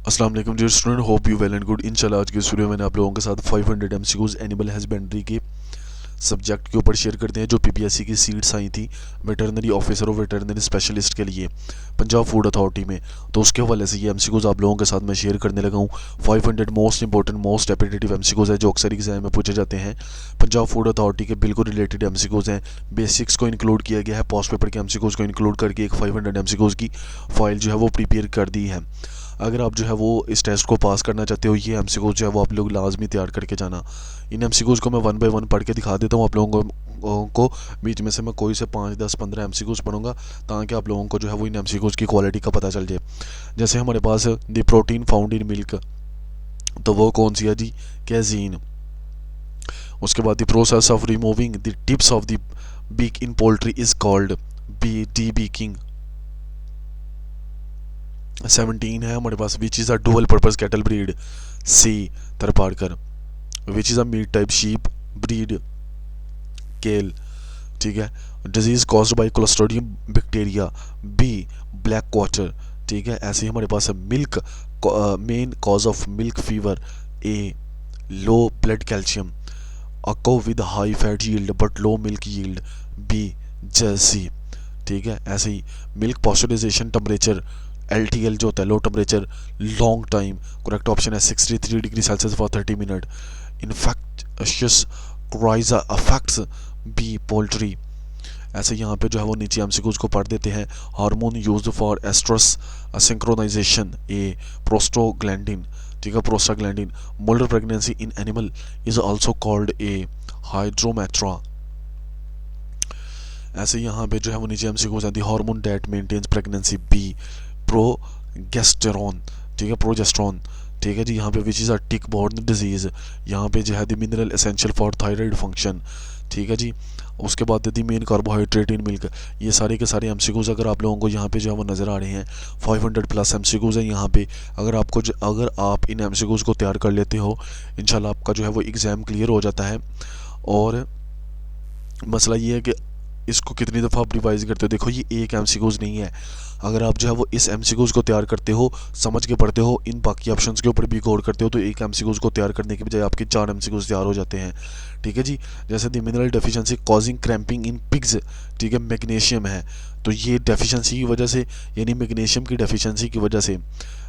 अस्सलाम वालेकुम dear student, hope you well and good. इंशाल्लाह आज के इस वीडियो में मैंने आप लोगों के साथ 500 एमसीक्यूज एनिमल हस्बेंड्री के सब्जेक्ट के ऊपर शेयर करते हैं जो पीपीएससी की सीट्स आई थी वेटरनरी ऑफिसर और वेटरनरी स्पेशलिस्ट के लिए पंजाब फूड अथॉरिटी में। तो उसके हवाले से ये एमसीक्यूज आप लोगों के साथ मैं शेयर करने लगा हूँ। 500 most important most repetitive MCQs है जो अक्सर एग्जाम में पूछे जाते हैं। पंजाब फूड अथॉरिटी के बिल्कुल रिलेटेड एमसीक्यूज हैं। बेसिक्स को इंक्लूड किया गया है, पोस्ट पेपर के एमसीक्यूज को इंक्लूड करके एक 500 एमसीक्यूज की फाइल जो है वो प्रिपेयर कर दी है। अगर आप जो है वो इस टेस्ट को पास करना चाहते हो, ये एमसीक्यूज जो है वो आप लोग लाजमी तैयार करके जाना। इन एमसीक्यूज को मैं 1 बाय 1 पढ़ के दिखा देता हूँ आप लोगों को। बीच में से मैं कोई से 5, 10, 15 एमसीक्यूज पढ़ूंगा ताकि आप लोगों को जो है वो इन एमसीक्यूज की क्वालिटी का पता चल जाए। जैसे हमारे पास the protein found in milk, तो वो कौन सी है जी? कैजीन। उसके बाद the process of removing the tips of the beak in poultry is called debeaking. 17 है हमारे पास which is a dual purpose cattle breed, C Tharparkar. Which is a meat type sheep breed, केल। ठीक है। Disease caused by clostridium bacteria, B black quarter. ठीक है। ऐसे ही हमारे पास है milk main cause of milk fever, A low blood calcium. A cow with high fat yield but low milk yield, B Jersey. ठीक है। ऐसे ही मिल्क पॉस्चराइजेशन टेम्परेचर, LTL जो होता है low temperature long time, correct option है 63 degree Celsius for 30 minute. Infectious coryza affects, B poultry. ऐसे यहाँ पे जो है वो नीचे एमसीक्यूज को पढ़ देते हैं। Hormone used for estrus synchronization, A prostaglandin. ठीक है, prostaglandin. Molar pregnancy in animal is also called a hydrometra. ऐसे यहाँ पे जो है वो नीचे एमसीक्यूज आती है। Hormone that maintains pregnancy, be progesterone. ठीक है, प्रोजेस्ट्रॉन। ठीक है जी। यहाँ पे which is a tick borne disease, यहाँ पे जो है the mineral essential for thyroid function. ठीक है जी। उसके बाद the main carbohydrate in milk. ये सारे के सारे एमसीक्यूज अगर आप लोगों को यहाँ पे जो है वो नज़र आ रहे हैं, 500 प्लस एमसीक्यूज हैं यहाँ पे। अगर आप इन एमसीक्यूज को तैयार कर लेते हो, इंशाल्लाह आपका जो है वो एग्ज़ाम क्लियर हो जाता है। और मसला ये है कि इसको कितनी दफ़ा आप रिवाइज करते हो। देखो ये एक एमसीक्यूज नहीं है। अगर आप जो है वो इस एमसीक्यूज को तैयार करते हो, समझ के पढ़ते हो, इन बाकी ऑप्शंस के ऊपर भी गौर करते हो, तो एक एमसीक्यूज को तैयार करने के बजाय आपके 4 एमसीक्यूज तैयार हो जाते हैं। ठीक है जी। जैसे the mineral deficiency causing cramping in pigs, ठीक है, मैग्नीशियम है। तो ये डेफिशिएंसी की वजह से, यानी मैग्नीशियम की डेफिशिएंसी की वजह से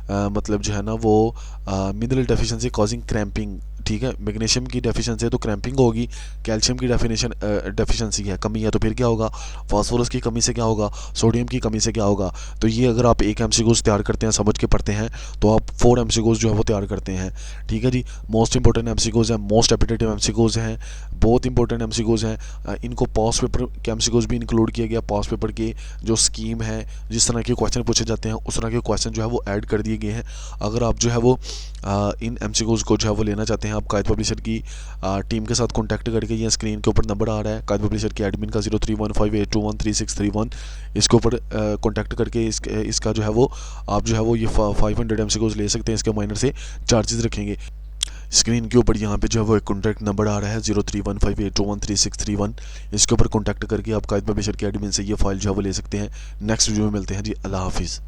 मतलब जो है ना वो मिनरल डेफिशिएंसी कॉजिंग क्रैम्पिंग। ठीक है, मैग्नीशियम की डेफिशिएंसी है तो क्रैम्पिंग होगी। कैल्शियम की डेफिशिएंसी है, कमी है, तो फिर क्या होगा? फास्फोरस की कमी से क्या होगा? सोडियम की कमी से क्या होगा? तो ये अगर आप एक एमसीक्यूज तैयार करते हैं, समझ के पढ़ते हैं, तो आप 4 एमसीक्यूज जो है वो तैयार करते हैं। ठीक है जी। मोस्ट इंपॉर्टेंट एमसीक्यूज हैं, मोस्ट रेपिटेटिव एमसीक्यूज हैं, बहुत इंपॉर्टेंट एमसीक्यूज हैं। इनको पास पेपर के एमसीक्यूज भी इंक्लूड किया गया। पास पेपर के जो स्कीम है, जिस तरह के क्वेश्चन पूछे जाते हैं, उस तरह के क्वेश्चन जो है वो ऐड कर दिए गए हैं। अगर आप जो है वो इन एमसीक्यूज को जो है वो लेना चाहते हैं, आप कायद पब्लिशर की टीम के साथ कॉन्टैक्ट करके, ये स्क्रीन के ऊपर नंबर आ रहा है कायद पब्लिशर के एडमिन का 031582133631, इसके ऊपर कॉन्टैक्ट करके इसका जो है वो आप जो है वो ये 500 एमसीक्यूज ले सकते हैं। इसके माइनर से चार्जेस रखेंगे। स्क्रीन के ऊपर यहाँ पे जो है वो एक कॉन्टैक्ट नंबर आ रहा है 031582133631, इसके ऊपर कॉन्टैक्ट करके आप कायद पब्लिशर के एडमिन से ये फाइल जो है वो ले सकते हैं। नेक्स्ट वीडियो में मिलते हैं जी। अल्लाह हाफिज़।